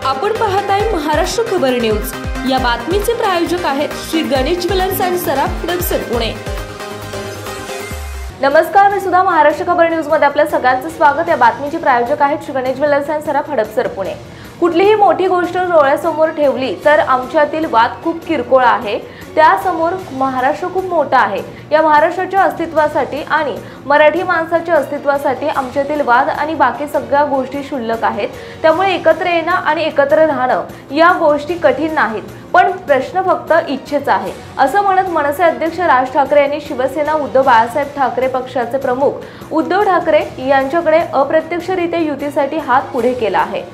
आपण पाहताय महाराष्ट्र खबर न्यूज। या बातमीचे प्रायोजक आहेत श्री गणेश ज्वेलर्स अँड सराफ हडपसर पुणे। नमस्कार, मी सुद्धा महाराष्ट्र खबर न्यूज मध्ये आपल्या सगळ्यांचं स्वागत। या बातमीचे प्रायोजक आहेत श्री गणेश ज्वेलर्स अँड सराफ हडपसर पुणे। कुठलीही मोठी गोष्ट डोळ्यासमोर ठेवली तर आमच्यातील वाद खूप किरकोळ आहे, त्यासमोर महाराष्ट्र खूप मोठा आहे। या महाराष्ट्राच्या अस्तित्वासाठी आणि मराठी माणसाच्या अस्तित्वासाठी आमच्यातील वाद आणि बाकी सगळ्या गोष्टी क्षुल्लक आहेत। त्यामुळे एकत्र येणं आणि एकत्र राहणं या गोष्टी कठीण नाहीत, पण प्रश्न फक्त इच्छेचा आहे, असं म्हणत मनसे अध्यक्ष राज ठाकरे यांनी शिवसेना उद्धव बाळासाहेब ठाकरे पक्षाचे प्रमुख उद्धव ठाकरे यांच्याकडे अप्रत्यक्षरित्या युतीसाठी हात पुढे केला आहे।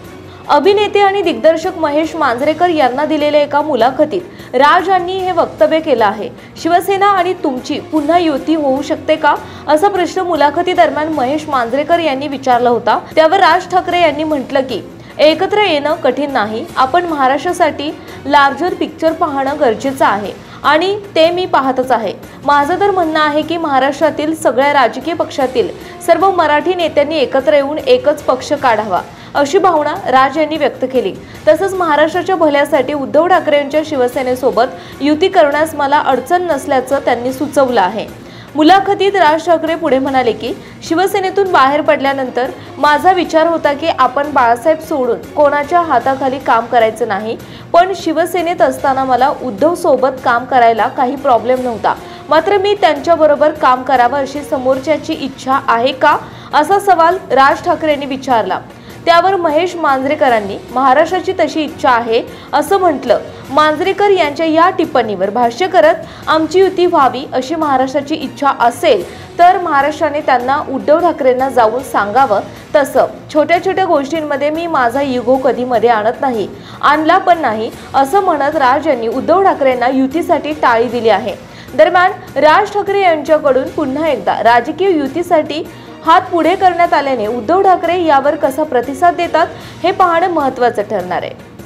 अभिनेते आणि दिग्दर्शक महेश मांजरेकर यांना दिलेल्या एका मुलाखतीत राज यांनी हे वक्तव्य केलं आहे। शिवसेना आणि तुमची पुन्हा युती होऊ शकते का, असा प्रश्न मुलाखतीदरम्यान महेश मांजरेकर यांनी विचारला होता। त्यावर राज ठाकरे यांनी म्हटलं की एकत्र येणं कठीण नाही, आपण महाराष्ट्रासाठी लार्जर पिक्चर पाहणं गरजेचं आहे आणि ते मी पाहतच आहे। माझं तर म्हणणं आहे की महाराष्ट्रातील सगळ्या राजकीय पक्षातील सर्व मराठी नेत्यांनी एकत्र येऊन एकच पक्ष काढावा, अशी भावना राज यांनी व्यक्त केली। तसंच महाराष्ट्राच्या भल्यासाठी उद्धव ठाकरे यांच्या शिवसेनेसोबत युती करण्यास मला अडचण नसल्याचं त्यांनी सुचवलं आहे। मुलाखतीत राज ठाकरे पुढे म्हणाले की शिवसेनेतून बाहेर पडल्यानंतर माझा विचार होता की आपण बाळासाहेब सोडून कोणाच्या हाताखाली काम करायचं नाही, पण शिवसेनेत असताना मला उद्धव सोबत काम करायला काही प्रॉब्लेम नव्हता, मात्र मी त्यांच्याबरोबर काम करावं अशी समोरच्याची इच्छा आहे का, असा सवाल राज ठाकरे यांनी विचारला। त्यावर महेश मांजरेकरांनी महाराष्ट्राची तशी इच्छा आहे असं म्हटलं। मांजरेकर यांच्या या टिप्पणीवर भाष्य करत आमची युती व्हावी अशी महाराष्ट्राची इच्छा असेल तर महाराष्ट्राने त्यांना उद्धव ठाकरेंना जाऊन सांगावं। तसं छोट्या छोट्या गोष्टींमध्ये मी माझा इगो कधी मध्ये आणत नाही, आणला पण नाही, असं म्हणत राज यांनी उद्धव ठाकरेंना युतीसाठी टाळी दिली आहे। दरम्यान राज ठाकरे यांच्याकडून पुन्हा एकदा राजकीय युतीसाठी हात पुढे करण्यात आल्याने उद्धव ठाकरे यावर कसा प्रतिसाद देतात हे पाहणं महत्त्वाचं ठरणार आहे।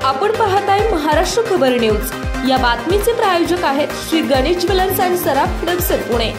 आपण पाहताय महाराष्ट्र खबर न्यूज। या बातमीचे प्रायोजक आहेत Shri Ganesh jewellers and Saraf Hadapsar Pune.